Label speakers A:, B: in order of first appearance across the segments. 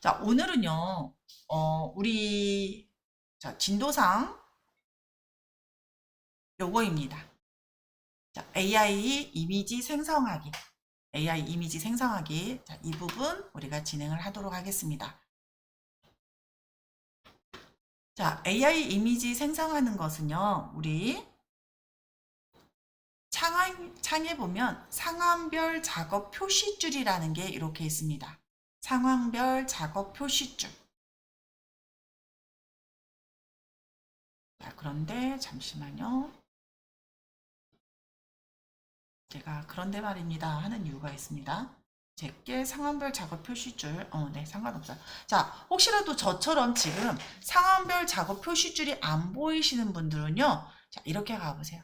A: 자, 오늘은요, 우리, 자, 진도상 요거입니다. 자, AI 이미지 생성하기. AI 이미지 생성하기. 자, 이 부분 우리가 진행을 하도록 하겠습니다. 자, AI 이미지 생성하는 것은요, 우리 창에 보면 상황별 작업 표시줄이라는 게 이렇게 있습니다. 상황별 작업 표시줄. 자, 그런데 잠시만요. 제가 그런데 말입니다 하는 이유가 있습니다. 제게 상황별 작업 표시줄, 네, 상관없어요. 자, 혹시라도 저처럼 지금 상황별 작업 표시줄이 안 보이시는 분들은요, 자, 이렇게 가보세요.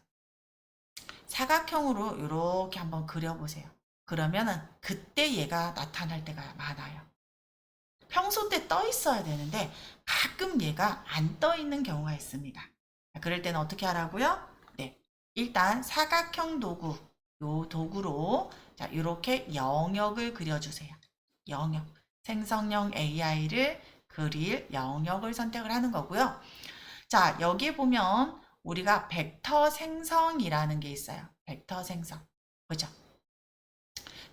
A: 사각형으로 이렇게 한번 그려보세요. 그러면은 그때 얘가 나타날 때가 많아요. 평소 때 떠 있어야 되는데 가끔 얘가 안 떠 있는 경우가 있습니다. 그럴 때는 어떻게 하라고요? 네, 일단 사각형 도구, 요 도구로 자 이렇게 영역을 그려주세요. 영역, 생성형 AI를 그릴 영역을 선택을 하는 거고요. 자, 여기 보면 우리가 벡터 생성이라는 게 있어요. 벡터 생성. 그죠?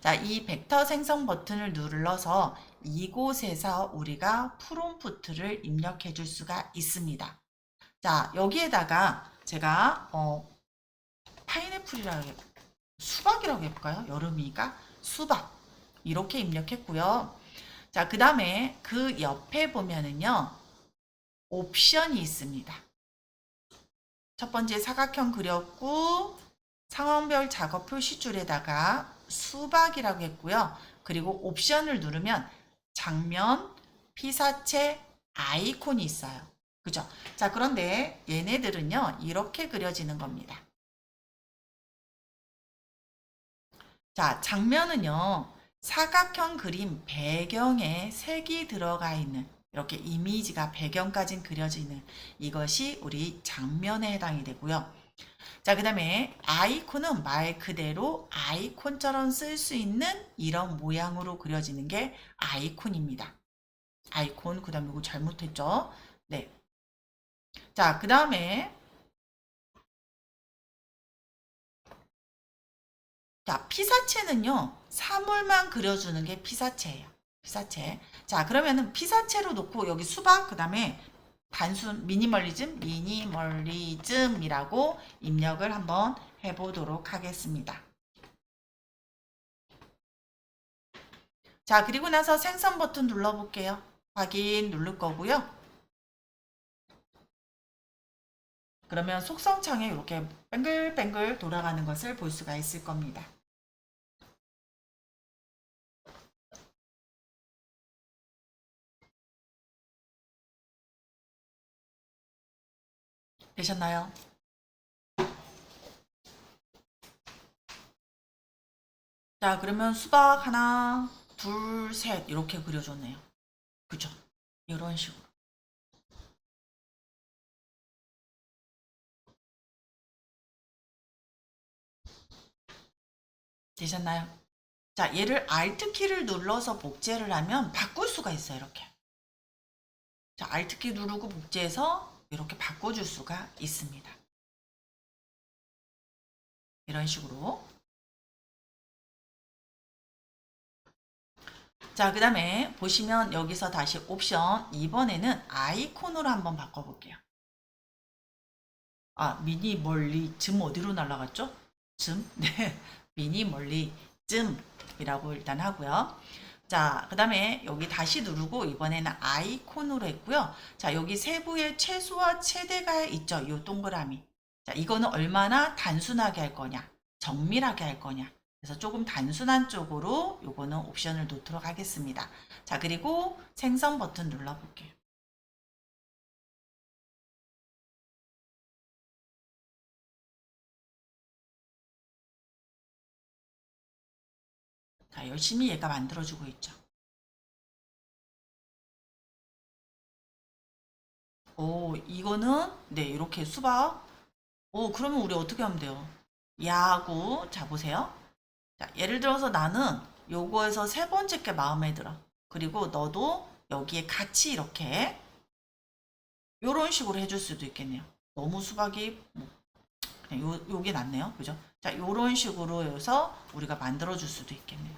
A: 자, 이 벡터 생성 버튼을 눌러서 이곳에서 우리가 프롬프트를 입력해 줄 수가 있습니다. 자, 여기에다가 제가 파인애플이라고 수박이라고 해볼까요? 여름이니까 수박 이렇게 입력했고요. 자, 그 다음에 그 옆에 보면은요 옵션이 있습니다. 첫 번째 사각형 그렸고 상황별 작업 표시줄에다가 수박이라고 했고요. 그리고 옵션을 누르면 장면, 피사체, 아이콘이 있어요. 그죠? 자, 그런데 얘네들은요, 이렇게 그려지는 겁니다. 자, 장면은요, 사각형 그림 배경에 색이 들어가 있는 이렇게 이미지가 배경까지 그려지는 이것이 우리 장면에 해당이 되고요. 자, 그 다음에 아이콘은 말 그대로 아이콘처럼 쓸 수 있는 이런 모양으로 그려지는 게 아이콘입니다. 아이콘, 그 다음에 이거 잘못했죠? 네. 자, 그 다음에 자, 피사체는요, 사물만 그려주는 게 피사체예요. 피사체. 자, 그러면은 피사체로 놓고 여기 수박, 그 다음에 단순 미니멀리즘이라고 입력을 한번 해보도록 하겠습니다. 자, 그리고 나서 생성 버튼 눌러볼게요. 확인 누를 거고요. 그러면 속성창에 이렇게 뱅글뱅글 돌아가는 것을 볼 수가 있을 겁니다. 되셨나요? 자, 그러면 수박 하나, 둘, 셋 이렇게 그려줬네요. 그죠? 이런 식으로. 되셨나요? 자, 얘를 Alt 키를 눌러서 복제를 하면 바꿀 수가 있어요. 이렇게. 자, Alt 키 누르고 복제해서 이렇게 바꿔줄 수가 있습니다. 이런 식으로. 자, 그 다음에 보시면 여기서 다시 옵션 이번에는 아이콘으로 한번 바꿔볼게요. 아, 미니멀리즘 어디로 날아갔죠? 즘? 네. 미니멀리즘이라고 일단 하고요. 자, 그 다음에 여기 다시 누르고 이번에는 아이콘으로 했고요. 자, 여기 세부의 최소와 최대가 있죠. 이 동그라미. 자, 이거는 얼마나 단순하게 할 거냐, 정밀하게 할 거냐. 그래서 조금 단순한 쪽으로 요거는 옵션을 놓도록 하겠습니다. 자, 그리고 생성 버튼 눌러볼게요. 자, 열심히 얘가 만들어주고 있죠. 오, 이거는, 네, 이렇게 수박. 오, 그러면 우리 어떻게 하면 돼요? 야구, 자, 보세요. 자, 예를 들어서 나는 요거에서 세 번째 게 마음에 들어. 그리고 너도 여기에 같이 이렇게 요런 식으로 해줄 수도 있겠네요. 너무 수박이 뭐 그냥 요게 낫네요. 그죠? 자, 요런 식으로 해서 우리가 만들어 줄 수도 있겠네요.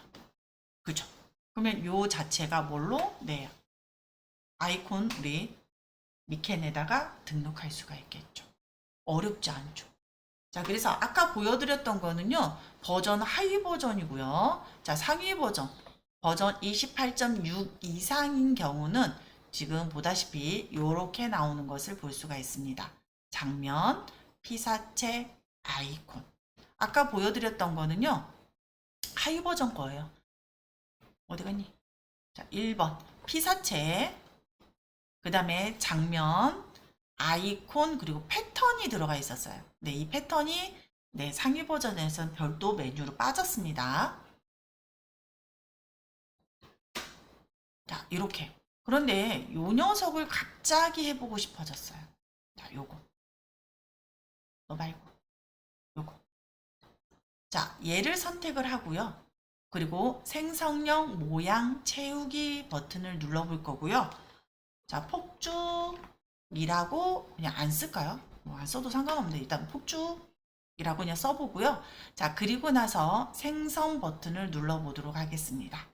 A: 그죠? 그러면 요 자체가 뭘로? 네. 아이콘 우리 미캔에다가 등록할 수가 있겠죠. 어렵지 않죠. 자, 그래서 아까 보여드렸던 거는요, 버전 하위 버전이고요. 자, 상위 버전 28.6 이상인 경우는 지금 보다시피 이렇게 나오는 것을 볼 수가 있습니다. 장면, 피사체, 아이콘. 아까 보여드렸던 거는요, 하위 버전 거예요. 어디 갔니? 자, 1번. 피사체, 그 다음에 장면, 아이콘, 그리고 패턴이 들어가 있었어요. 네, 이 패턴이 네, 상위 버전에서는 별도 메뉴로 빠졌습니다. 자, 이렇게. 그런데 요 녀석을 갑자기 해보고 싶어졌어요. 자, 요거. 너 말고. 요거. 자, 얘를 선택을 하고요. 그리고 생성형 모양 채우기 버튼을 눌러볼 거고요. 자, 폭죽이라고 그냥 안 쓸까요? 뭐 안 써도 상관없는데 일단 폭죽이라고 그냥 써보고요. 자, 그리고 나서 생성 버튼을 눌러보도록 하겠습니다.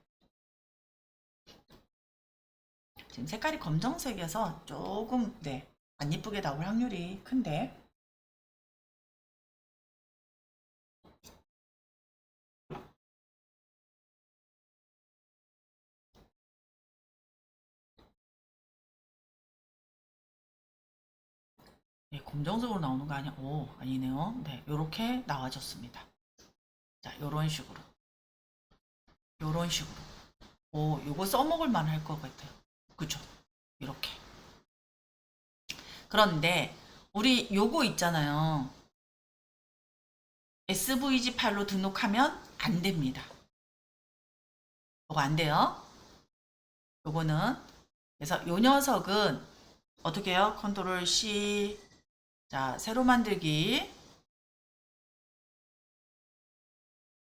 A: 지금 색깔이 검정색이어서 조금 네, 안 예쁘게 나올 확률이 큰데 네, 검정색으로 나오는 거 아니야? 오, 아니네요. 네, 요렇게 나와줬습니다. 자, 요런 식으로. 요런 식으로. 오, 요거 써먹을 만할 것 같아요. 그죠? 이렇게. 그런데 우리 요거 있잖아요. SVG 파일로 등록하면 안 됩니다. 요거 안 돼요. 요거는 그래서 요 녀석은 어떻게 해요? 컨트롤 C. 자, 새로 만들기.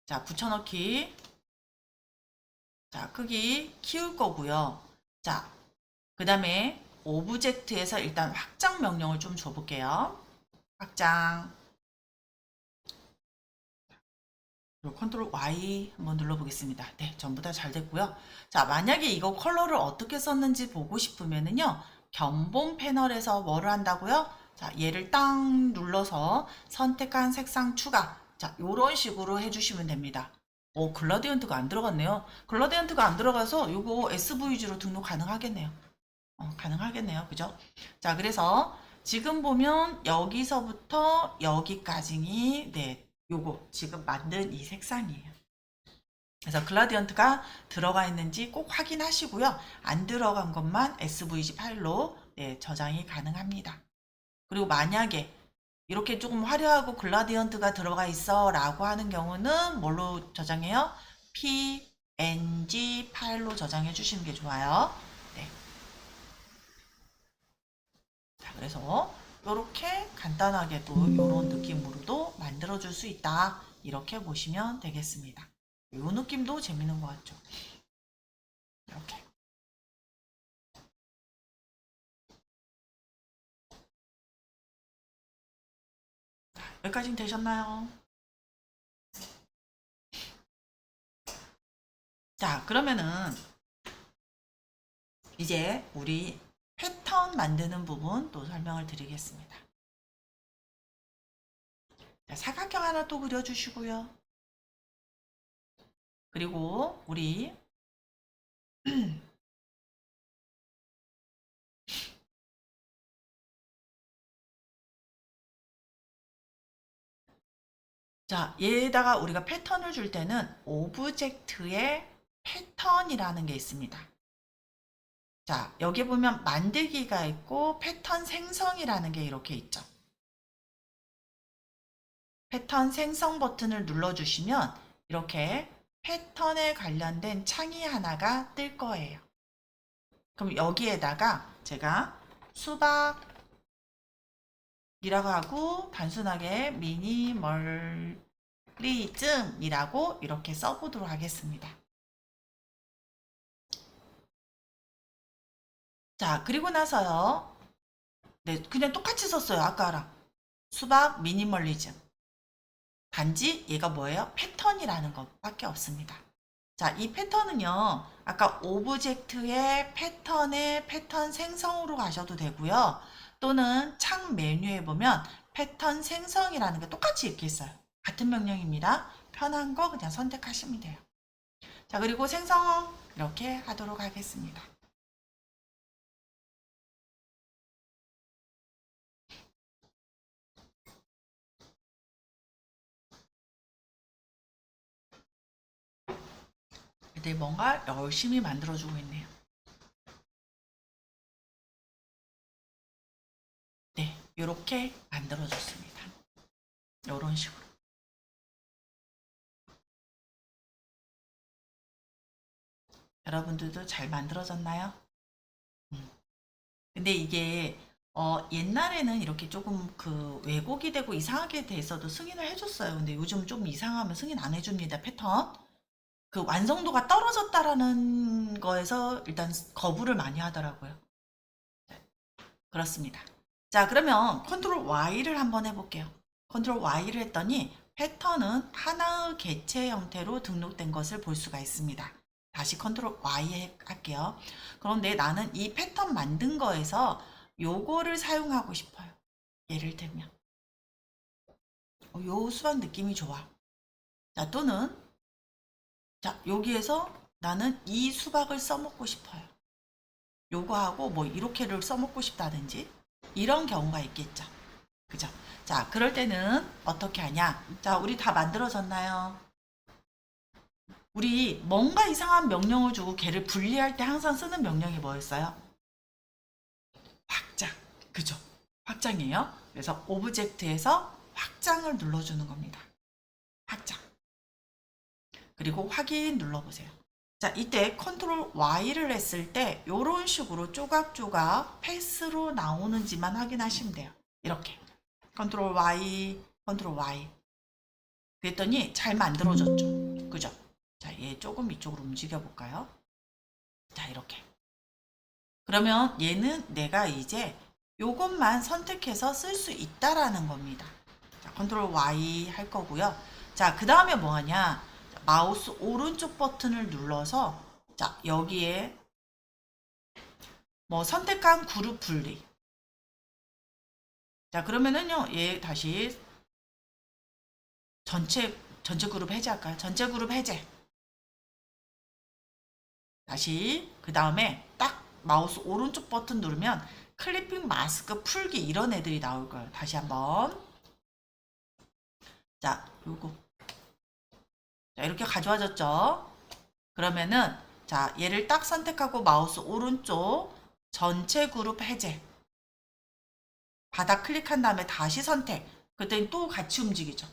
A: 자, 붙여넣기. 자, 크기 키울 거고요. 자, 그 다음에 오브젝트에서 일단 확장 명령을 좀 줘볼게요. 확장. 그리고 컨트롤 Y 한번 눌러보겠습니다. 네, 전부 다 잘 됐고요. 자, 만약에 이거 컬러를 어떻게 썼는지 보고 싶으면은요, 견본 패널에서 뭐를 한다고요? 자, 얘를 딱 눌러서 선택한 색상 추가. 자, 요런 식으로 해주시면 됩니다. 오, 글라디언트가 안 들어갔네요. 글라디언트가 안 들어가서 요거 SVG로 등록 가능하겠네요. 가능하겠네요. 그죠? 자, 그래서 지금 보면 여기서부터 여기까지 네, 요거 지금 만든 이 색상이에요. 그래서 글라디언트가 들어가 있는지 꼭 확인하시고요. 안 들어간 것만 SVG 파일로 네, 저장이 가능합니다. 그리고 만약에 이렇게 조금 화려하고 글라디언트가 들어가 있어 라고 하는 경우는 뭘로 저장해요? PNG 파일로 저장해 주시는 게 좋아요. 네. 자, 그래서 이렇게 간단하게도 이런 느낌으로도 만들어 줄 수 있다. 이렇게 보시면 되겠습니다. 이 느낌도 재밌는 것 같죠? 이렇게. 여기까지는 되셨나요? 자, 그러면은 이제 우리 패턴 만드는 부분 또 설명을 드리겠습니다. 자, 사각형 하나 또 그려주시고요. 그리고 우리 자, 얘에다가 우리가 패턴을 줄 때는 오브젝트의 패턴이라는 게 있습니다. 자, 여기 보면 만들기가 있고 패턴 생성이라는 게 이렇게 있죠. 패턴 생성 버튼을 눌러주시면 이렇게 패턴에 관련된 창이 하나가 뜰 거예요. 그럼 여기에다가 제가 수박이라고 하고 단순하게 미니멀리즘이라고 이렇게 써보도록 하겠습니다. 자, 그리고 나서요. 네, 그냥 똑같이 썼어요. 아까랑. 수박 미니멀리즘. 단지 얘가 뭐예요? 패턴이라는 것밖에 없습니다. 자, 이 패턴은요. 아까 오브젝트의 패턴의 패턴 생성으로 가셔도 되고요. 또는 창 메뉴에 보면 패턴 생성이라는 게 똑같이 이렇게 있어요. 같은 명령입니다. 편한 거 그냥 선택하시면 돼요. 자, 그리고 생성 이렇게 하도록 하겠습니다. 애들 뭔가 열심히 만들어주고 있네요. 네, 이렇게 만들어줬습니다. 이런 식으로. 여러분들도 잘 만들어졌나요? 근데 이게 옛날에는 이렇게 조금 그 왜곡이 되고 이상하게 돼서도 승인을 해줬어요. 근데 요즘 좀 이상하면 승인 안 해줍니다. 패턴. 그 완성도가 떨어졌다라는 거에서 일단 거부를 많이 하더라고요. 그렇습니다. 자, 그러면 컨트롤 Y를 한번 해볼게요. 컨트롤 Y를 했더니 패턴은 하나의 개체 형태로 등록된 것을 볼 수가 있습니다. 다시 컨트롤 Y 할게요. 그런데 나는 이 패턴 만든 거에서 요거를 사용하고 싶어요. 예를 들면 요 수박 느낌이 좋아. 자, 또는 자, 여기에서 나는 이 수박을 써먹고 싶어요. 요거하고 뭐 이렇게를 써먹고 싶다든지 이런 경우가 있겠죠. 그죠? 자, 그럴 때는 어떻게 하냐? 자, 우리 다 만들어졌나요? 우리 뭔가 이상한 명령을 주고 걔를 분리할 때 항상 쓰는 명령이 뭐였어요? 확장. 그죠? 확장이에요. 그래서 오브젝트에서 확장을 눌러주는 겁니다. 확장. 그리고 확인 눌러보세요. 자, 이때 컨트롤 Y를 했을 때 이런 식으로 조각조각 패스로 나오는지만 확인하시면 돼요. 이렇게. 컨트롤 Y, 컨트롤 Y. 그랬더니 잘 만들어졌죠. 그죠? 자, 얘 조금 이쪽으로 움직여 볼까요? 자, 이렇게. 그러면 얘는 내가 이제 요것만 선택해서 쓸 수 있다라는 겁니다. 자, 컨트롤 Y 할 거고요. 자, 그 다음에 뭐 하냐? 마우스 오른쪽 버튼을 눌러서 자, 여기에 뭐 선택한 그룹 분리. 자, 그러면은요. 얘 다시 전체 그룹 해제할까요? 전체 그룹 해제. 다시 그 다음에 딱 마우스 오른쪽 버튼 누르면 클리핑 마스크 풀기 이런 애들이 나올 거예요. 다시 한번. 자, 요거. 자, 이렇게 가져와졌죠? 그러면은 자, 얘를 딱 선택하고 마우스 오른쪽 전체 그룹 해제. 바닥 클릭한 다음에 다시 선택. 그랬더니 또 같이 움직이죠.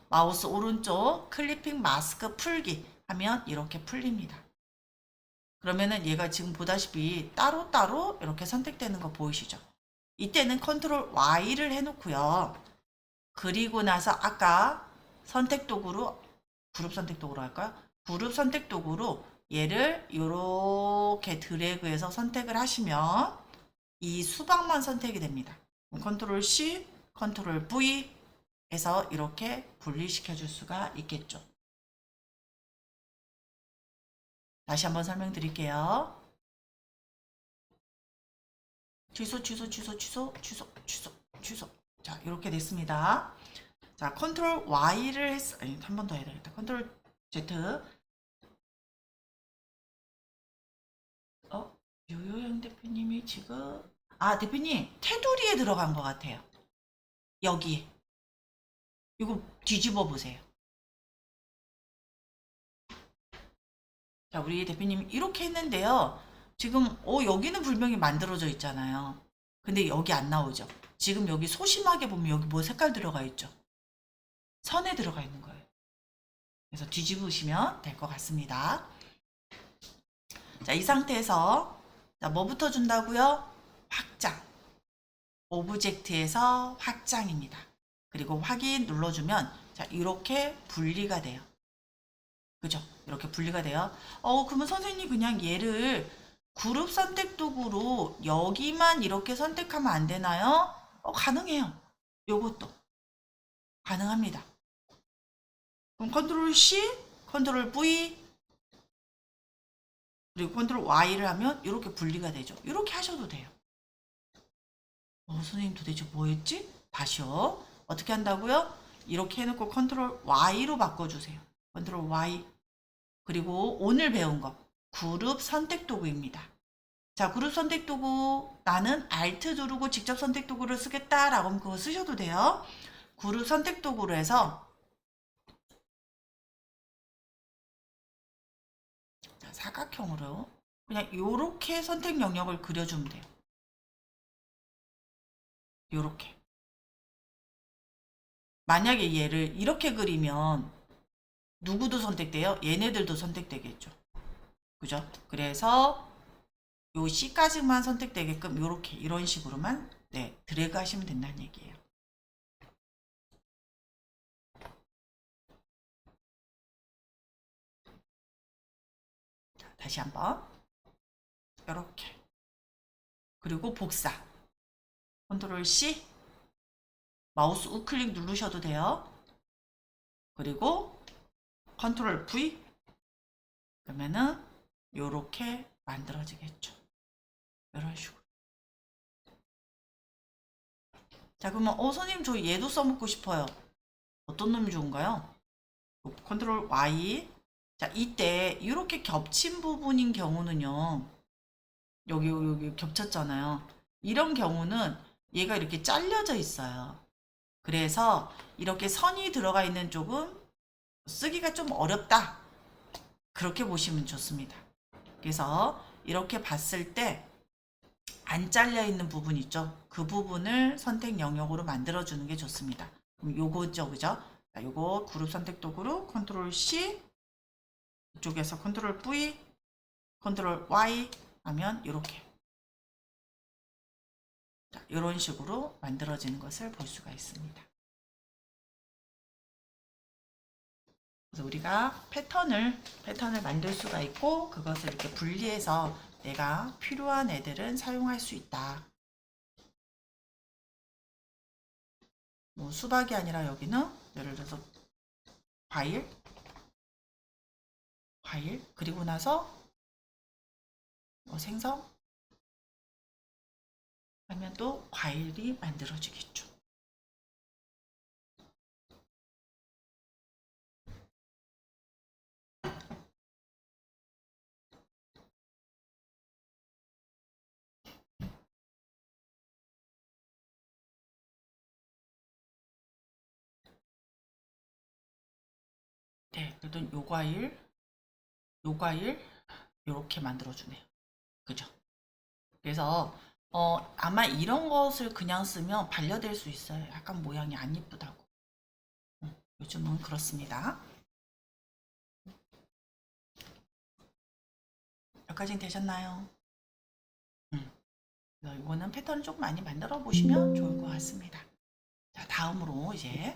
A: 마우스 오른쪽 클리핑 마스크 풀기 하면 이렇게 풀립니다. 그러면은 얘가 지금 보다시피 따로따로 이렇게 선택되는 거 보이시죠? 이때는 컨트롤 Y를 해놓고요. 그리고 나서 아까 선택 도구로 그룹 선택 도구로 할까요? 그룹 선택 도구로 얘를 이렇게 드래그해서 선택을 하시면 이 수박만 선택이 됩니다. 컨트롤 C, 컨트롤 V 해서 이렇게 분리시켜 줄 수가 있겠죠. 다시 한번 설명드릴게요. 취소, 취소, 취소, 취소, 취소, 취소, 취소. 자, 이렇게 됐습니다. 자, 컨트롤 Y를 아니, 한 번 더 해야 되겠다. 컨트롤 Z. 요요영 대표님이 지금, 대표님, 테두리에 들어간 것 같아요. 여기. 이거 뒤집어 보세요. 자, 우리 대표님 이렇게 했는데요. 지금, 여기는 분명히 만들어져 있잖아요. 근데 여기 안 나오죠. 지금 여기 소심하게 보면 여기 뭐 색깔 들어가 있죠. 선에 들어가 있는 거예요. 그래서 뒤집으시면 될 것 같습니다. 자, 이 상태에서 자, 뭐부터 준다고요? 확장. 오브젝트에서 확장입니다. 그리고 확인 눌러주면 자, 이렇게 분리가 돼요. 그죠? 이렇게 분리가 돼요. 그러면 선생님 그냥 얘를 그룹 선택 도구로 여기만 이렇게 선택하면 안 되나요? 가능해요. 요것도 가능합니다. 그럼 컨트롤 C, 컨트롤 V, 그리고 컨트롤 Y를 하면 이렇게 분리가 되죠. 이렇게 하셔도 돼요. 선생님 도대체 뭐 했지? 다시요. 어떻게 한다고요? 이렇게 해놓고 컨트롤 Y로 바꿔주세요. 컨트롤 Y. 그리고 오늘 배운 거 그룹 선택 도구입니다. 자, 그룹 선택 도구 나는 Alt 누르고 직접 선택 도구를 쓰겠다라고 하면 그거 쓰셔도 돼요. 그룹 선택 도구로 해서 자, 사각형으로 그냥 이렇게 선택 영역을 그려주면 돼요. 요렇게. 만약에 얘를 이렇게 그리면 누구도 선택돼요? 얘네들도 선택되겠죠. 그죠? 그래서 요 C까지만 선택되게끔 요렇게 이런 식으로만 네, 드래그 하시면 된다는 얘기예요. 자, 다시 한번 요렇게. 그리고 복사. 컨트롤 C. 마우스 우클릭 누르셔도 돼요. 그리고 컨트롤 V. 그러면은 요렇게 만들어지겠죠. 이런 식으로. 자, 그러면 선생님 저 얘도 써먹고 싶어요. 어떤 놈이 좋은가요? 컨트롤 Y. 자, 이때 이렇게 겹친 부분인 경우는요. 여기 겹쳤잖아요. 이런 경우는 얘가 이렇게 잘려져 있어요. 그래서 이렇게 선이 들어가 있는 쪽은 쓰기가 좀 어렵다. 그렇게 보시면 좋습니다. 그래서 이렇게 봤을 때 안 잘려 있는 부분 있죠. 그 부분을 선택 영역으로 만들어 주는 게 좋습니다. 그럼 요거죠, 그죠? 자, 요거 그룹 선택 도구로 컨트롤 C, 이쪽에서 컨트롤 V, 컨트롤 Y 하면 이렇게 이런 식으로 만들어지는 것을 볼 수가 있습니다. 그래서 우리가 패턴을 만들 수가 있고 그것을 이렇게 분리해서 내가 필요한 애들은 사용할 수 있다. 뭐 수박이 아니라 여기는 예를 들어서 과일 그리고 나서 뭐 생선 하면 또 과일이 만들어지겠죠. 네, 그래도 요 과일 이렇게 만들어주네요. 그죠? 그래서 아마 이런 것을 그냥 쓰면 반려될 수 있어요. 약간 모양이 안 이쁘다고. 요즘은 그렇습니다. 여기까지는 되셨나요? 이거는 패턴을 좀 많이 만들어 보시면 좋을 것 같습니다. 자, 다음으로 이제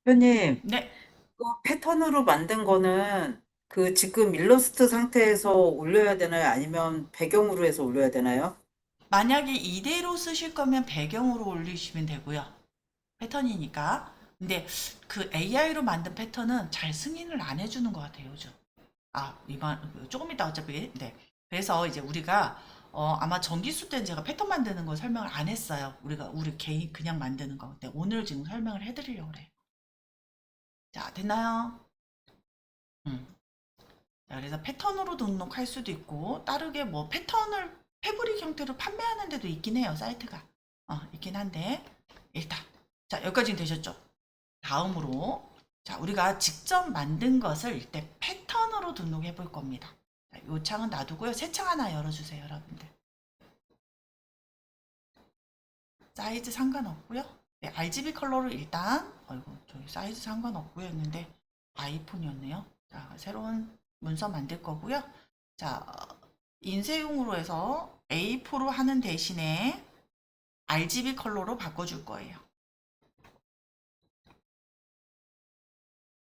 B: 대표님,
A: 네,
B: 그 패턴으로 만든 거는 그 지금 일러스트 상태에서 올려야 되나요? 아니면 배경으로 해서 올려야 되나요?
A: 만약에 이대로 쓰실 거면 배경으로 올리시면 되고요. 패턴이니까. 근데 그 AI로 만든 패턴은 잘 승인을 안 해주는 것 같아요, 요즘. 이만 조금 이따 어차피 네. 그래서 이제 우리가 아마 전기수 때는 제가 패턴 만드는 거 설명을 안 했어요. 우리 개인 그냥 만드는 거. 근데 오늘 지금 설명을 해드리려고 그래요. 자, 됐나요? 음. 자, 그래서 패턴으로 등록할 수도 있고 따르게 뭐 패턴을 패브릭 형태로 판매하는 데도 있긴 해요. 사이트가. 있긴 한데 일단 자, 여기까지는 되셨죠? 다음으로 자, 우리가 직접 만든 것을 이때 패턴으로 등록해 볼 겁니다. 자, 요 창은 놔두고요. 새 창 하나 열어주세요, 여러분들. 사이즈 상관없고요. 네, RGB 컬러를 일단 저희 사이즈 상관없고요 했는데 아이폰이었네요. 자, 새로운 문서 만들 거고요. 자, 인쇄용으로 해서 A4로 하는 대신에 RGB 컬러로 바꿔줄 거예요.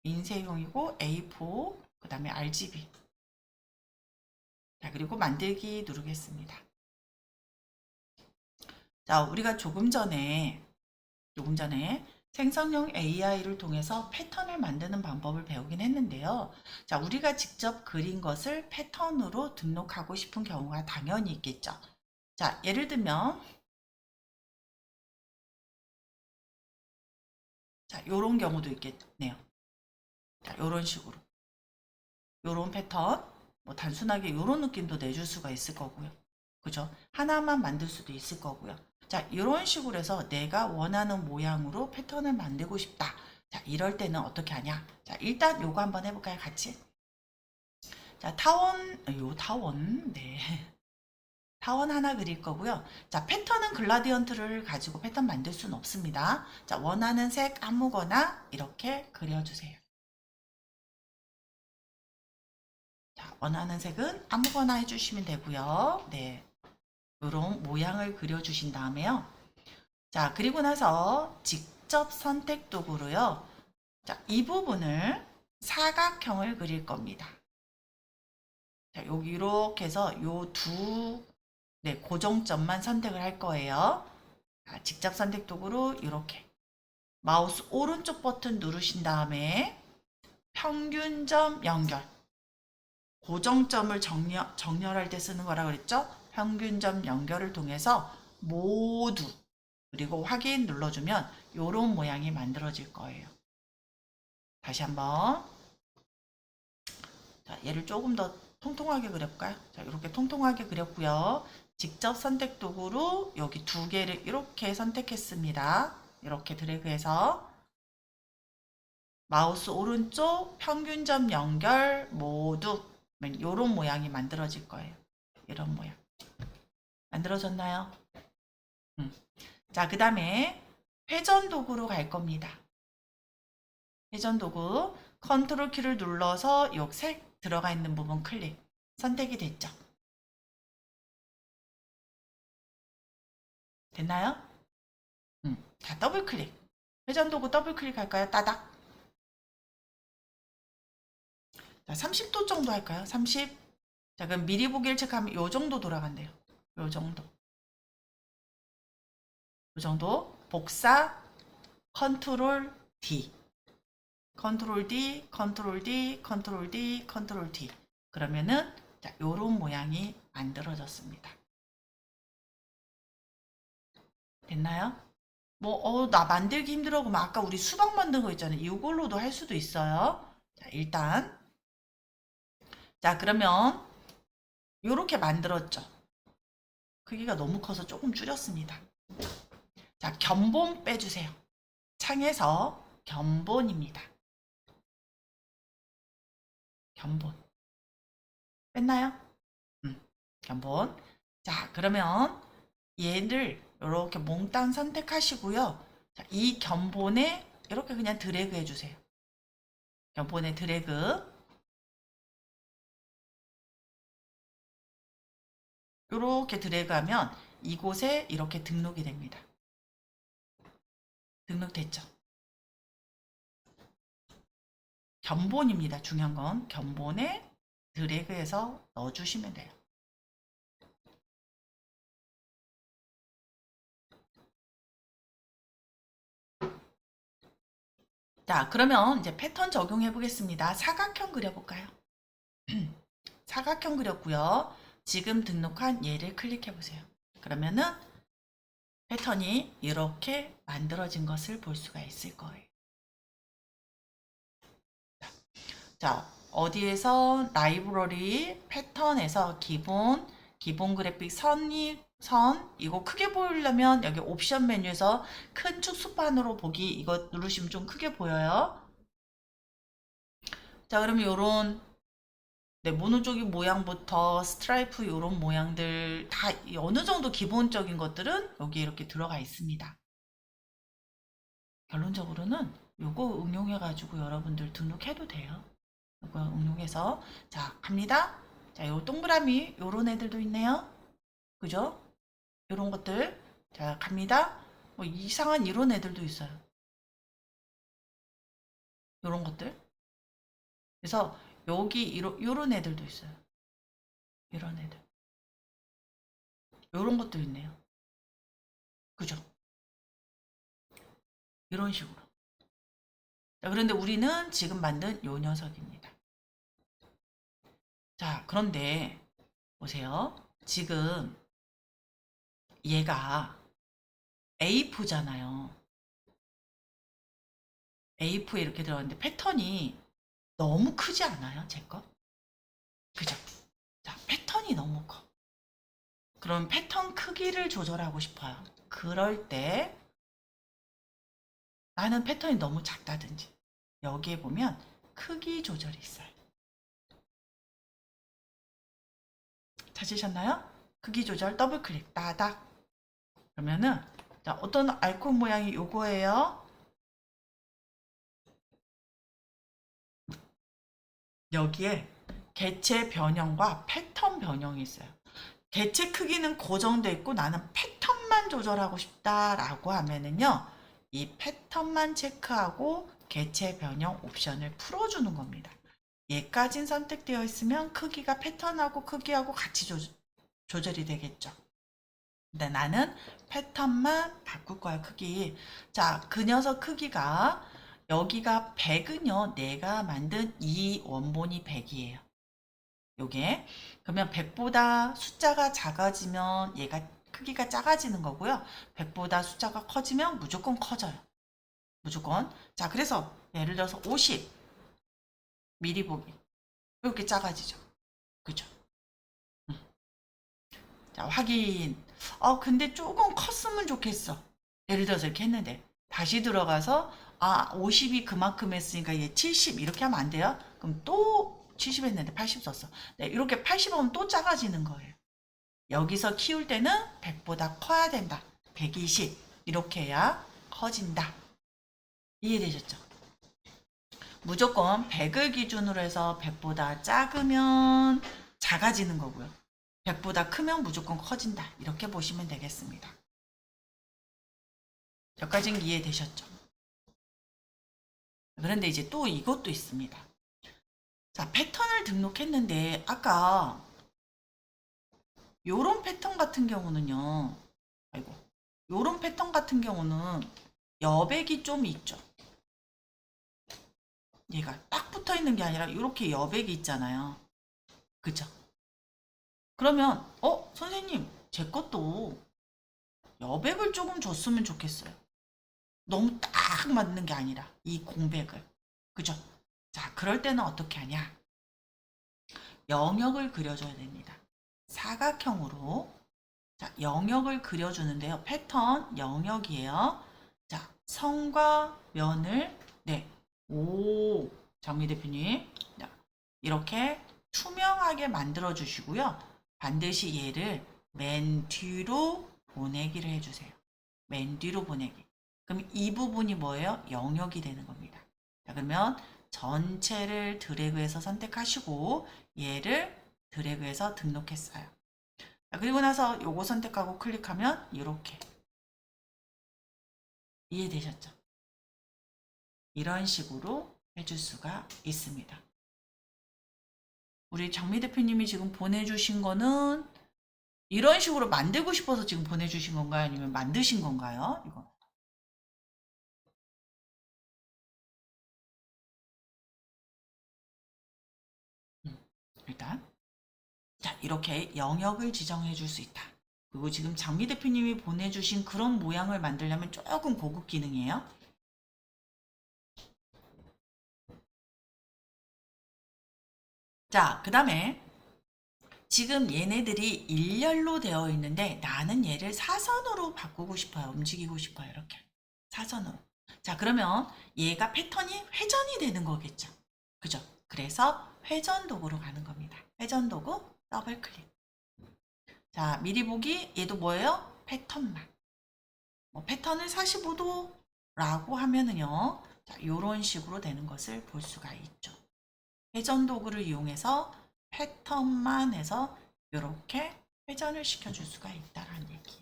A: 인쇄용이고 A4, 그 다음에 RGB. 자, 그리고 만들기 누르겠습니다. 자, 우리가 조금 전에 생성형 AI를 통해서 패턴을 만드는 방법을 배우긴 했는데요. 자, 우리가 직접 그린 것을 패턴으로 등록하고 싶은 경우가 당연히 있겠죠. 자, 예를 들면, 자, 요런 경우도 있겠네요. 자, 요런 식으로. 요런 패턴, 뭐 단순하게 요런 느낌도 내줄 수가 있을 거고요. 그죠? 하나만 만들 수도 있을 거고요. 자, 이런 식으로 해서 내가 원하는 모양으로 패턴을 만들고 싶다. 자, 이럴 때는 어떻게 하냐? 자, 일단 요거 한번 해볼까요? 같이. 자, 타원, 네. 타원 하나 그릴 거고요. 자, 패턴은 글라디언트를 가지고 패턴 만들 수는 없습니다. 자, 원하는 색 아무거나 이렇게 그려주세요. 자, 원하는 색은 아무거나 해주시면 되고요. 네. 요런 모양을 그려주신 다음에요. 자, 그리고 나서 직접 선택 도구로요. 자, 이 부분을 사각형을 그릴 겁니다. 자, 여기 이렇게 해서 요 네, 고정점만 선택을 할 거예요. 자, 직접 선택 도구로 이렇게 마우스 오른쪽 버튼 누르신 다음에 평균점 연결. 고정점을 정렬할 때 쓰는 거라 그랬죠? 평균점 연결을 통해서 모두 그리고 확인 눌러주면 이런 모양이 만들어질 거예요. 다시 한번. 자, 얘를 조금 더 통통하게 그려볼까요? 자, 이렇게 통통하게 그렸고요. 직접 선택 도구로 여기 두 개를 이렇게 선택했습니다. 이렇게 드래그해서 마우스 오른쪽 평균점 연결 모두 이런 모양이 만들어질 거예요. 이런 모양. 만들어졌나요? 자, 그 다음에 회전 도구로 갈 겁니다. 회전 도구 컨트롤 키를 눌러서 요 색 들어가 있는 부분 클릭. 선택이 됐죠? 됐나요? 자, 더블 클릭. 회전 도구 더블 클릭할까요? 따닥. 자, 30도 정도 할까요? 30. 자, 그럼 미리 보기를 체크하면 요 정도 돌아간대요. 요 정도. 요 정도. 복사 컨트롤 D. 컨트롤 D, 컨트롤 D, 컨트롤 D, 컨트롤 D. 그러면은 자, 요런 모양이 만들어졌습니다. 됐나요? 뭐, 나 만들기 힘들어. 그럼 아까 우리 수박 만든 거 있잖아요. 이걸로도 할 수도 있어요. 자, 일단. 자, 그러면 요렇게 만들었죠. 크기가 너무 커서 조금 줄였습니다. 자, 견본 빼주세요. 창에서 견본입니다. 견본. 뺐나요? 견본. 자, 그러면 얘를 이렇게 몽땅 선택하시고요. 자, 이 견본에 이렇게 그냥 드래그 해주세요. 견본에 드래그. 이렇게 드래그하면 이곳에 이렇게 등록이 됩니다. 등록됐죠? 견본입니다. 중요한 건 견본에 드래그해서 넣어주시면 돼요. 자, 그러면 이제 패턴 적용해 보겠습니다. 사각형 그려볼까요? 사각형 그렸고요. 지금 등록한 얘를 클릭해 보세요. 그러면은 패턴이 이렇게 만들어진 것을 볼 수가 있을 거예요. 자, 어디에서 라이브러리 패턴에서 기본 그래픽 선 이거 크게 보이려면 여기 옵션 메뉴에서 큰 축소판으로 보기 이거 누르시면 좀 크게 보여요. 자, 그러면 요런 네, 모노적인 모양부터 스트라이프 요런 모양들 다 어느 정도 기본적인 것들은 여기 이렇게 들어가 있습니다. 결론적으로는 요거 응용해 가지고 여러분들 등록해도 돼요. 요거 응용해서 자, 갑니다. 자, 요 동그라미 요런 애들도 있네요. 그죠? 요런 것들. 자, 갑니다. 뭐 이상한 이런 애들도 있어요. 요런 것들. 그래서 여기 요런 애들도 있어요. 이런 애들. 이런 것도 있네요. 그죠? 이런 식으로. 자, 그런데 우리는 지금 만든 요 녀석입니다. 자, 그런데 보세요. 지금 얘가 A4잖아요. A4에 이렇게 들어갔는데 패턴이 너무 크지 않아요? 제 거? 그죠? 자, 패턴이 너무 커. 그럼 패턴 크기를 조절하고 싶어요. 그럴 때 나는 패턴이 너무 작다든지 여기에 보면 크기 조절이 있어요. 찾으셨나요? 크기 조절 더블 클릭 따닥. 그러면은 자, 어떤 아이콘 모양이 요거예요. 여기에 개체 변형과 패턴 변형이 있어요. 개체 크기는 고정돼 있고 나는 패턴만 조절하고 싶다라고 하면은요. 이 패턴만 체크하고 개체 변형 옵션을 풀어주는 겁니다. 얘까진 선택되어 있으면 크기가 패턴하고 크기하고 같이 조절이 되겠죠. 근데 나는 패턴만 바꿀 거야, 크기. 자, 그 녀석 크기가 여기가 100은요. 내가 만든 이 원본이 100이에요. 요게. 그러면 100보다 숫자가 작아지면 얘가 크기가 작아지는 거고요. 100보다 숫자가 커지면 무조건 커져요. 무조건. 자, 그래서 예를 들어서 50 미리 보기. 이렇게 작아지죠. 그죠? 자, 확인. 근데 조금 컸으면 좋겠어. 예를 들어서 이렇게 했는데 다시 들어가서 50이 그만큼 했으니까 얘 70 이렇게 하면 안 돼요? 그럼 또 70 했는데 80 썼어. 네, 이렇게 80 하면 또 작아지는 거예요. 여기서 키울 때는 100보다 커야 된다. 120 이렇게 해야 커진다. 이해되셨죠? 무조건 100을 기준으로 해서 100보다 작으면 작아지는 거고요. 100보다 크면 무조건 커진다. 이렇게 보시면 되겠습니다. 여기까지는 이해되셨죠? 그런데 이제 또 이것도 있습니다. 자, 패턴을 등록했는데 아까 요런 패턴 같은 경우는요. 아이고. 요런 패턴 같은 경우는 여백이 좀 있죠. 얘가 딱 붙어 있는 게 아니라 이렇게 여백이 있잖아요. 그죠? 그러면 선생님 제 것도 여백을 조금 줬으면 좋겠어요. 너무 딱 맞는 게 아니라 이 공백을. 그죠? 자, 그럴 때는 어떻게 하냐? 영역을 그려줘야 됩니다. 사각형으로. 자, 영역을 그려주는데요. 패턴 영역이에요. 자, 선과 면을 네. 오, 장미 대표님. 자, 이렇게 투명하게 만들어 주시고요. 반드시 얘를 맨 뒤로 보내기를 해주세요. 맨 뒤로 보내기. 그럼 이 부분이 뭐예요? 영역이 되는 겁니다. 자, 그러면 전체를 드래그해서 선택하시고 얘를 드래그해서 등록했어요. 자, 그리고 나서 요거 선택하고 클릭하면 이렇게 이해되셨죠? 이런 식으로 해줄 수가 있습니다. 우리 정미 대표님이 지금 보내주신 거는 이런 식으로 만들고 싶어서 지금 보내주신 건가요? 아니면 만드신 건가요? 이거. 일단 자, 이렇게 영역을 지정해 줄 수 있다. 그리고 지금 장미 대표님이 보내주신 그런 모양을 만들려면 조금 고급 기능이에요. 자, 그 다음에 지금 얘네들이 일렬로 되어 있는데 나는 얘를 사선으로 바꾸고 싶어요. 움직이고 싶어요. 이렇게. 사선으로. 자, 그러면 얘가 패턴이 회전이 되는 거겠죠. 그죠? 그래서 회전 도구로 가는 겁니다. 회전 도구 더블 클릭. 자, 미리 보기 얘도 뭐예요? 패턴만. 패턴을 45도라고 하면은요. 자, 이런 식으로 되는 것을 볼 수가 있죠. 회전 도구를 이용해서 패턴만 해서 이렇게 회전을 시켜줄 수가 있다라는 얘기.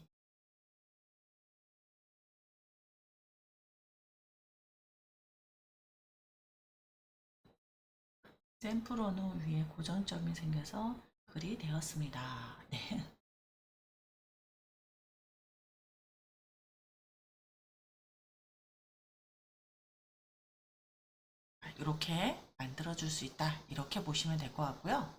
A: 샘플 언어 위에 고정점이 생겨서 글이 되었습니다. 네. 이렇게 만들어줄 수 있다. 이렇게 보시면 될 것 같고요.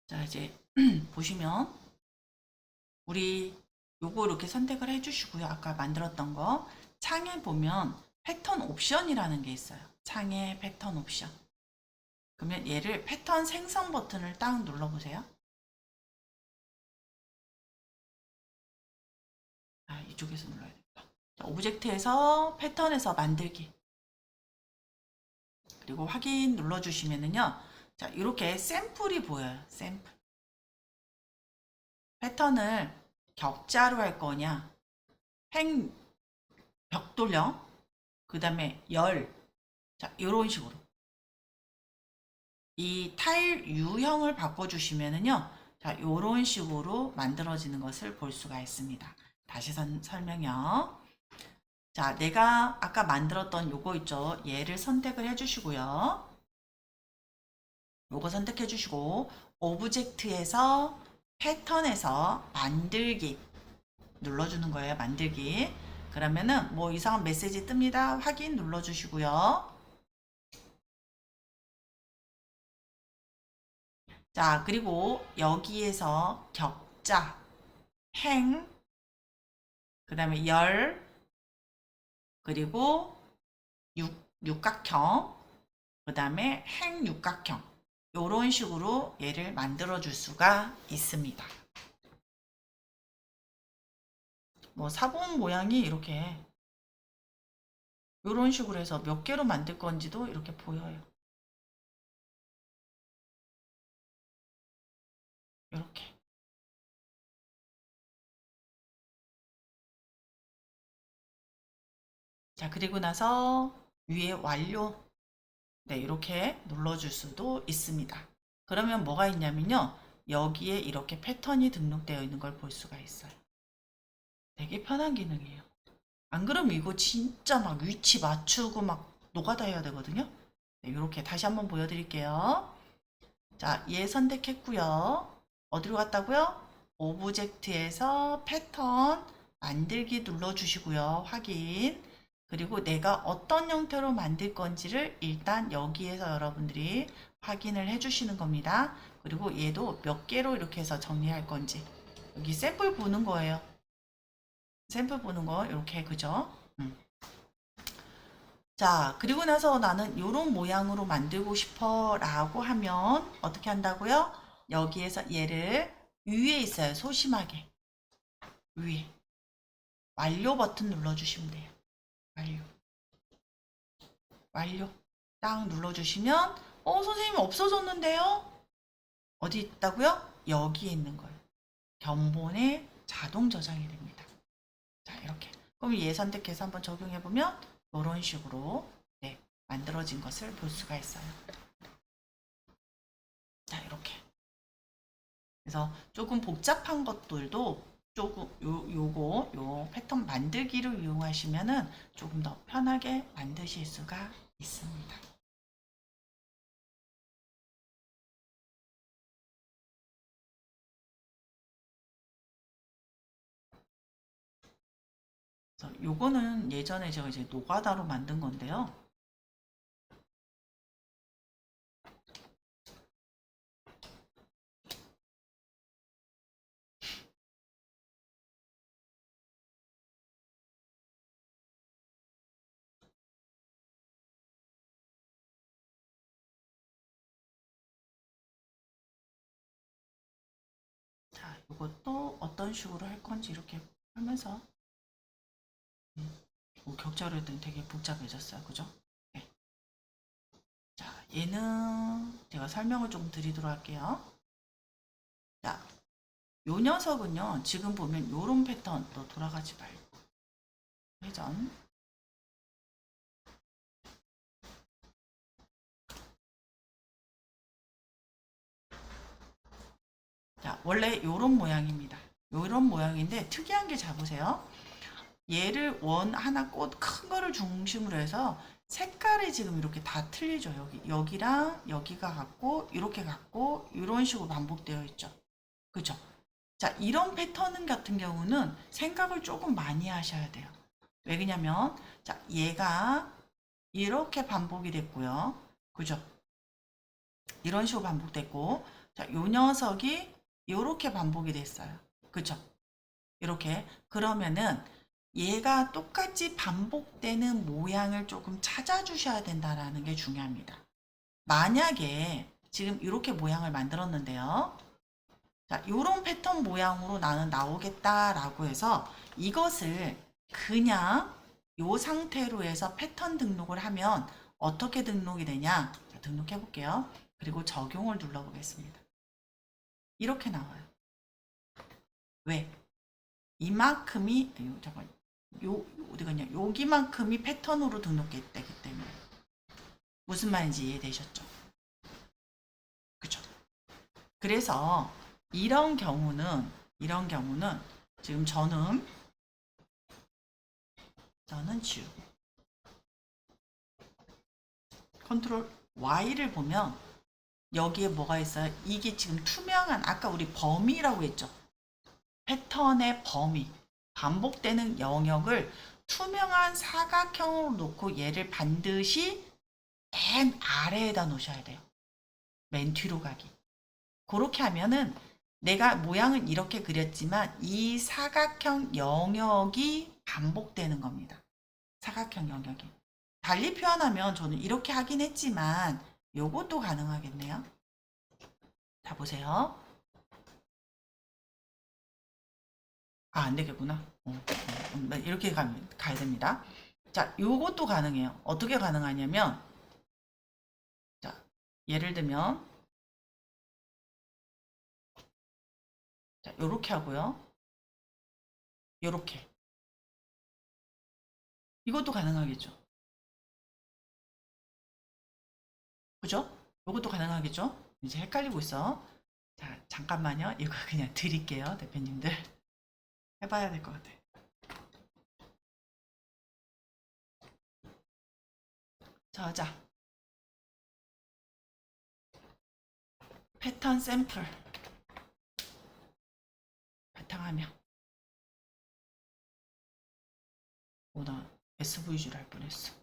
A: 자, 이제 보시면 우리 요거 이렇게 선택을 해주시고요. 아까 만들었던 거 창에 보면 패턴 옵션이라는 게 있어요. 창에 패턴 옵션. 그러면 얘를 패턴 생성 버튼을 딱 눌러보세요. 아, 이쪽에서 눌러야 됩니다. 자, 오브젝트에서 패턴에서 만들기. 그리고 확인 눌러주시면은요. 자, 이렇게 샘플이 보여요. 샘플. 패턴을 격자로 할 거냐, 벽돌형, 그 다음에 열. 자, 이런 식으로. 이 타일 유형을 바꿔주시면은요. 자, 이런 식으로 만들어지는 것을 볼 수가 있습니다. 다시 설명요. 자, 내가 아까 만들었던 요거 있죠. 얘를 선택을 해주시고요. 요거 선택해 주시고 오브젝트에서 패턴에서 만들기 눌러주는 거예요. 만들기. 그러면은 뭐 이상한 메시지 뜹니다. 확인 눌러주시고요. 자, 그리고 여기에서 격자, 행, 그 다음에 열, 그리고 육각형, 그 다음에 행육각형 이런 식으로 얘를 만들어 줄 수가 있습니다. 뭐 사본 모양이 이렇게 이런 식으로 해서 몇 개로 만들 건지도 이렇게 보여요. 이렇게. 자, 그리고 나서 위에 완료. 네, 이렇게 눌러줄 수도 있습니다. 그러면 뭐가 있냐면요. 여기에 이렇게 패턴이 등록되어 있는 걸 볼 수가 있어요. 되게 편한 기능이에요. 안 그러면 이거 진짜 막 위치 맞추고 막 노가다 해야 되거든요. 네, 이렇게 다시 한번 보여드릴게요. 자, 얘 선택했고요. 어디로 갔다고요? 오브젝트에서 패턴 만들기 눌러주시고요. 확인. 그리고 내가 어떤 형태로 만들 건지를 일단 여기에서 여러분들이 확인을 해주시는 겁니다. 그리고 얘도 몇 개로 이렇게 해서 정리할 건지 여기 샘플 보는 거예요. 샘플 보는 거 이렇게 그죠? 자, 그리고 나서 나는 이런 모양으로 만들고 싶어 라고 하면 어떻게 한다고요? 여기에서 얘를 위에 있어요. 소심하게. 위에. 완료 버튼 눌러주시면 돼요. 완료. 완료. 딱 눌러주시면 선생님 없어졌는데요? 어디 있다고요? 여기에 있는 거예요. 견본에 자동 저장이 됩니다. 자, 이렇게. 그럼 얘 선택해서 한번 적용해보면 이런 식으로 네, 만들어진 것을 볼 수가 있어요. 자, 이렇게. 그래서 조금 복잡한 것들도 조금 요 패턴 만들기를 이용하시면은 조금 더 편하게 만드실 수가 있습니다. 그래서 요거는 예전에 제가 이제 노가다로 만든 건데요. 자, 이것도 어떤 식으로 할 건지 이렇게 하면서 격자로 했더니 되게 복잡해졌어요. 그죠? 네. 자, 얘는 제가 설명을 좀 드리도록 할게요. 자, 요 녀석은요, 지금 보면 요런 패턴 또 돌아가지 말고 회전 원래 요런 모양입니다. 요런 모양인데 특이한 게 자 보세요. 얘를 원 하나 꽃 큰 거를 중심으로 해서 색깔이 지금 이렇게 다 틀리죠. 여기랑 여기가 같고 이렇게 같고 이런 식으로 반복되어 있죠. 그죠? 자, 이런 패턴 같은 경우는 생각을 조금 많이 하셔야 돼요. 왜 그러냐면 자, 얘가 이렇게 반복이 됐고요. 그죠? 이런 식으로 반복됐고 자, 요 녀석이 이렇게 반복이 됐어요. 그죠? 이렇게 그러면은 얘가 똑같이 반복되는 모양을 조금 찾아주셔야 된다라는 게 중요합니다. 만약에 지금 이렇게 모양을 만들었는데요. 자, 요런 패턴 모양으로 나는 나오겠다라고 해서 이것을 그냥 요 상태로 해서 패턴 등록을 하면 어떻게 등록이 되냐? 자, 등록해 볼게요. 그리고 적용을 눌러 보겠습니다. 이렇게 나와요. 왜? 이만큼이 잠깐 요 어디 갔냐? 여기만큼이 패턴으로 등록했기 때문에 무슨 말인지 이해되셨죠? 그죠? 그래서 이런 경우는 지금 저는 지우고 컨트롤 Y를 보면 여기에 뭐가 있어요? 이게 지금 투명한 아까 우리 범위라고 했죠. 패턴의 범위 반복되는 영역을 투명한 사각형으로 놓고 얘를 반드시 맨 아래에다 놓으셔야 돼요. 맨 뒤로 가기. 그렇게 하면은 내가 모양은 이렇게 그렸지만 이 사각형 영역이 반복되는 겁니다. 사각형 영역이. 달리 표현하면 저는 이렇게 하긴 했지만 요것도 가능하겠네요. 자, 보세요. 아, 안 되겠구나. 이렇게 가야 됩니다. 자, 요것도 가능해요. 어떻게 가능하냐면, 자, 예를 들면, 자, 요렇게 하고요. 요렇게. 이것도 가능하겠죠. 그죠? 요것도 가능하겠죠? 이제 헷갈리고 있어. 자, 잠깐만요. 이거 그냥 드릴게요. 대표님들. 해봐야 될 것 같아. 자, 패턴 샘플. 바탕화면. 나 SVG를 할 뻔했어.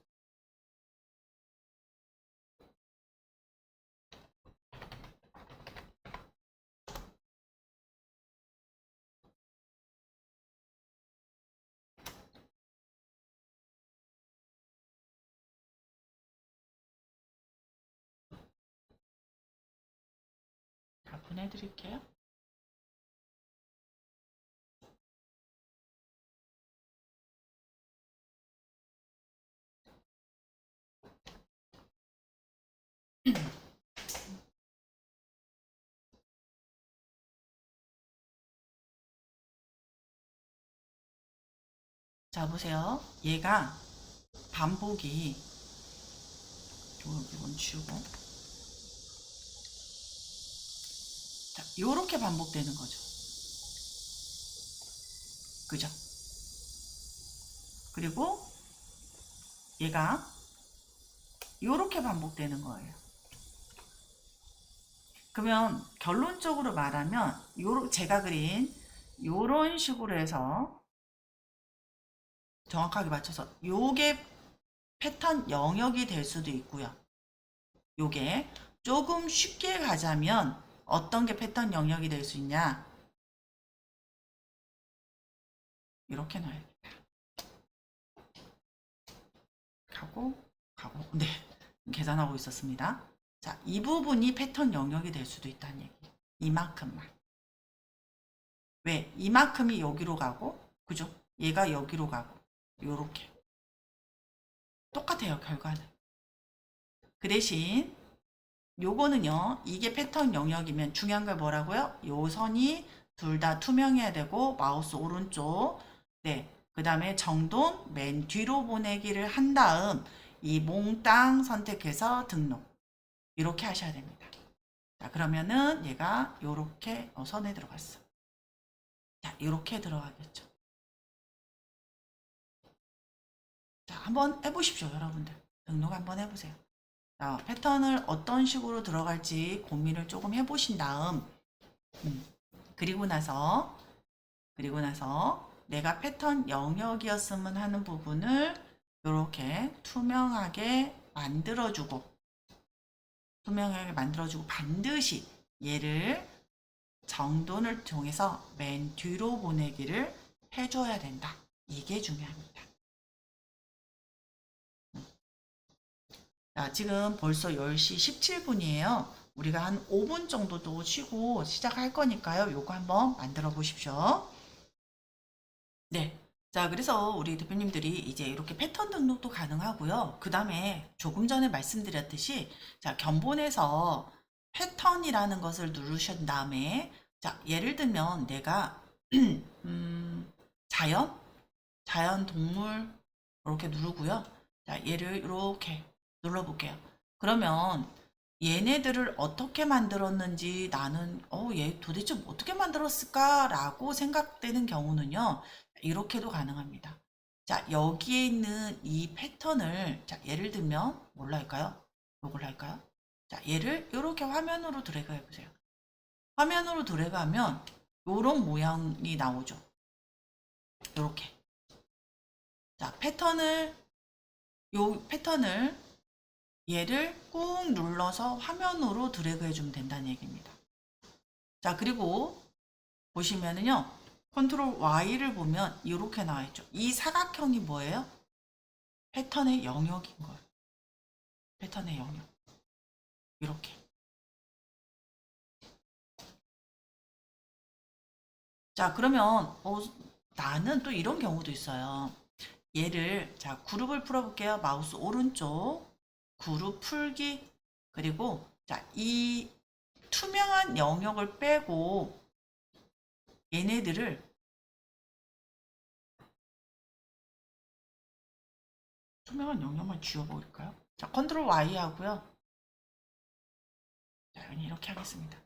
A: 자, 보내드릴게요. 자, 보세요. 얘가 반복이 이건 지우고 자, 요렇게 반복되는 거죠. 그죠? 그리고 얘가 요렇게 반복되는 거예요. 그러면 결론적으로 말하면 제가 그린 요런 식으로 해서 정확하게 맞춰서 요게 패턴 영역이 될 수도 있고요. 요게 조금 쉽게 가자면 어떤 게 패턴 영역이 될 수 있냐? 이렇게 놔야겠다. 가고 네, 계산하고 있었습니다. 자, 이 부분이 패턴 영역이 될 수도 있다는 얘기. 이만큼만. 왜? 이만큼이 여기로 가고, 그죠? 얘가 여기로 가고, 요렇게. 똑같아요, 결과는. 그 대신 요거는요, 이게 패턴 영역이면 중요한 걸 뭐라고요? 요 선이 둘 다 투명해야 되고, 마우스 오른쪽, 네, 그 다음에 정돈 맨 뒤로 보내기를 한 다음 이 몽땅 선택해서 등록. 이렇게 하셔야 됩니다. 자, 그러면은 얘가 요렇게 선에 들어갔어. 자, 요렇게 들어가겠죠. 자, 한번 해보십시오, 여러분들. 등록 한번 해보세요. 자, 패턴을 어떤 식으로 들어갈지 고민을 조금 해보신 다음, 음, 그리고 나서, 내가 패턴 영역이었으면 하는 부분을 이렇게 투명하게 만들어주고 반드시 얘를 정돈을 통해서 맨 뒤로 보내기를 해줘야 된다. 이게 중요합니다. 자, 지금 벌써 10시 17분이에요. 우리가 한 5분 정도 도 쉬고 시작할 거니까요. 요거 한번 만들어 보십시오. 네. 자, 그래서 우리 대표님들이 이제 이렇게 패턴 등록도 가능하고요. 그 다음에 조금 전에 말씀드렸듯이, 자, 견본에서 패턴이라는 것을 누르신 다음에, 자, 예를 들면 내가, 자연? 자연, 동물, 이렇게 누르고요. 자, 얘를 이렇게 눌러볼게요. 그러면 얘네들을 어떻게 만들었는지 나는, 얘 도대체 어떻게 만들었을까라고 생각되는 경우는요. 이렇게도 가능합니다. 자, 여기에 있는 이 패턴을, 자, 예를 들면, 뭘로 할까요? 이걸로 할까요? 자, 얘를 이렇게 화면으로 드래그 해보세요. 화면으로 드래그하면 이런 모양이 나오죠. 이렇게. 자, 요 패턴을 얘를 꾹 눌러서 화면으로 드래그 해주면 된다는 얘기입니다. 자, 그리고 보시면은요, 컨트롤 Y를 보면 이렇게 나와 있죠. 이 사각형이 뭐예요? 패턴의 영역인 거예요. 패턴의 영역. 이렇게. 자, 그러면 나는 또 이런 경우도 있어요. 얘를, 자, 그룹을 풀어볼게요. 마우스 오른쪽 그룹 풀기. 그리고 자, 이 투명한 영역을 빼고 얘네들을 투명한 영역만 지워버릴까요? 자, 컨트롤 Y 하고요. 자, 이렇게 하겠습니다.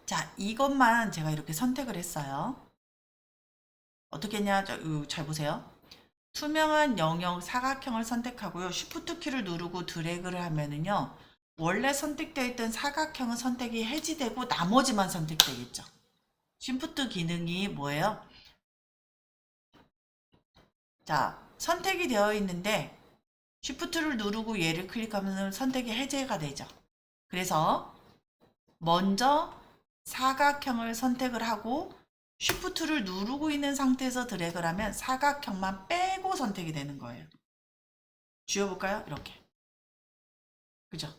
A: 자, 이것만 제가 이렇게 선택을 했어요. 어떻게 했냐? 잘 보세요. 투명한 영역 사각형을 선택하고요. 쉬프트 키를 누르고 드래그를 하면은요. 원래 선택되어 있던 사각형은 선택이 해지되고 나머지만 선택되겠죠. 쉬프트 기능이 뭐예요? 자, 선택이 되어 있는데 쉬프트를 누르고 얘를 클릭하면 선택이 해제가 되죠. 그래서 먼저 사각형을 선택을 하고 쉬프트를 누르고 있는 상태에서 드래그를 하면 사각형만 빼고 선택이 되는 거예요. 지워볼까요? 이렇게. 그죠?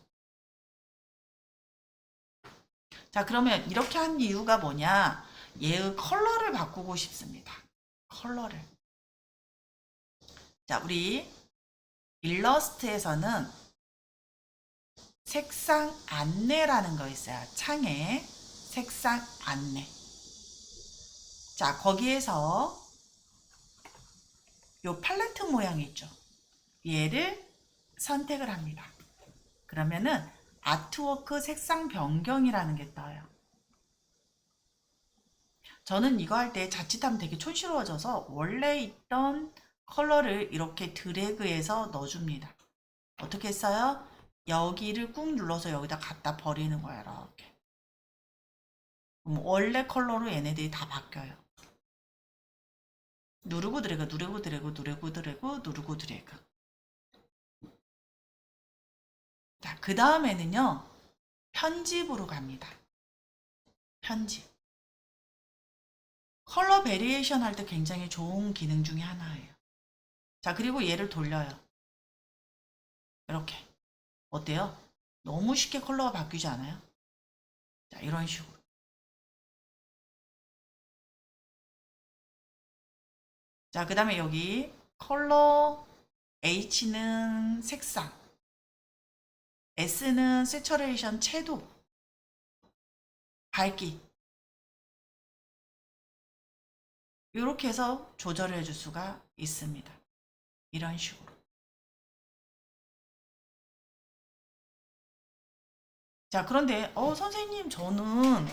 A: 자, 그러면 이렇게 한 이유가 뭐냐? 얘의 컬러를 바꾸고 싶습니다. 컬러를. 자, 우리 일러스트에서는 색상 안내라는 거 있어요. 창에 색상 안내. 자, 거기에서 요 팔레트 모양이 있죠. 얘를 선택을 합니다. 그러면은 아트워크 색상 변경이라는 게 떠요. 저는 이거 할 때 자칫하면 되게 촌스러워져서 원래 있던 컬러를 이렇게 드래그해서 넣어줍니다. 어떻게 했어요? 여기를 꾹 눌러서 여기다 갖다 버리는 거야, 이렇게. 그럼 원래 컬러로 얘네들이 다 바뀌어요. 누르고 드래그, 누르고 드래그, 누르고 드래그, 누르고 드래그. 자, 그 다음에는요, 편집으로 갑니다. 편집. 컬러 베리에이션 할 때 굉장히 좋은 기능 중에 하나예요. 자, 그리고 얘를 돌려요. 이렇게. 어때요? 너무 쉽게 컬러가 바뀌지 않아요? 자, 이런 식으로. 자, 그 다음에 여기 컬러, H는 색상, S는 세처레이션 채도, 밝기. 이렇게 해서 조절을 해줄 수가 있습니다. 이런 식으로. 자, 그런데 선생님 저는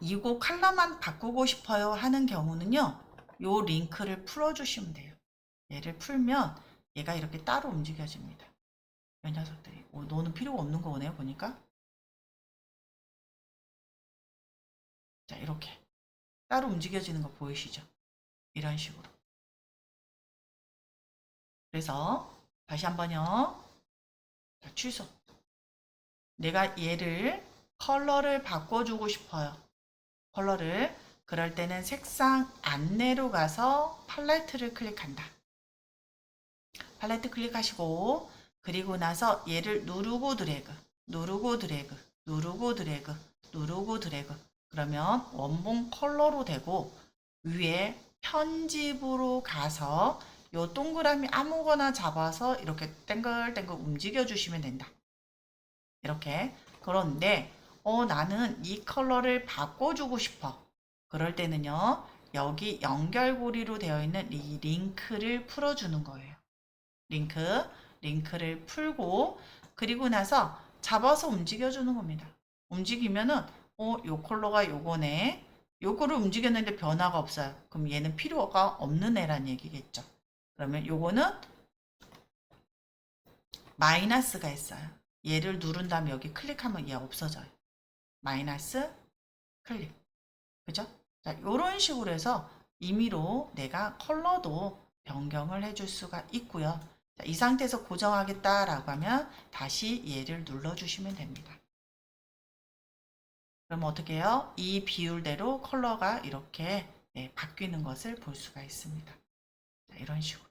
A: 이거 컬러만 바꾸고 싶어요 하는 경우는요. 요 링크를 풀어주시면 돼요. 얘를 풀면 얘가 이렇게 따로 움직여집니다. 이 녀석들이. 너는 필요가 없는 거네요, 보니까. 자, 이렇게 따로 움직여지는 거 보이시죠? 이런 식으로. 그래서 다시 한번요. 자, 취소. 내가 얘를 컬러를 바꿔주고 싶어요. 컬러를. 그럴 때는 색상 안내로 가서 팔레트를 클릭한다. 팔레트 클릭하시고 그리고 나서 얘를 누르고 드래그, 누르고 드래그, 누르고 드래그, 누르고 드래그. 그러면 원본 컬러로 되고 위에 편집으로 가서 요 동그라미 아무거나 잡아서 이렇게 땡글땡글 움직여 주시면 된다. 이렇게. 그런데 나는 이 컬러를 바꿔주고 싶어. 그럴 때는요. 여기 연결고리로 되어 있는 이 링크를 풀어주는 거예요. 링크를 풀고 그리고 나서 잡아서 움직여주는 겁니다. 움직이면은 요 컬러가 요거네. 요거를 움직였는데 변화가 없어요. 그럼 얘는 필요가 없는 애란 얘기겠죠. 그러면 요거는 마이너스가 있어요. 얘를 누른 다음에 여기 클릭하면 얘 없어져요. 마이너스 클릭. 그죠? 자, 요런 식으로 해서 임의로 내가 컬러도 변경을 해줄 수가 있고요. 자, 이 상태에서 고정하겠다라고 하면 다시 얘를 눌러주시면 됩니다. 그럼 어떻게 해요? 이 비율대로 컬러가 이렇게 바뀌는 것을 볼 수가 있습니다. 자, 이런 식으로.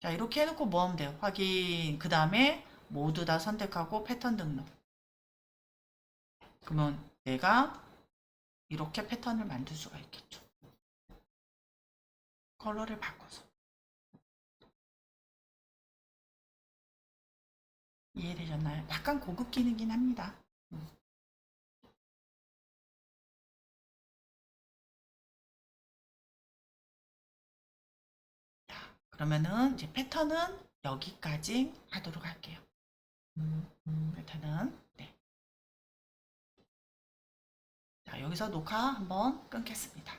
A: 자, 이렇게 해놓고 뭐 하면 돼요? 확인. 그 다음에 모두 다 선택하고 패턴 등록. 그러면 내가 이렇게 패턴을 만들 수가 있겠죠. 컬러를 바꿔서. 이해되셨나요? 약간 고급 기능이긴 합니다. 그러면은 이제 패턴은 여기까지 하도록 할게요. 패턴은 네. 자, 여기서 녹화 한번 끊겠습니다.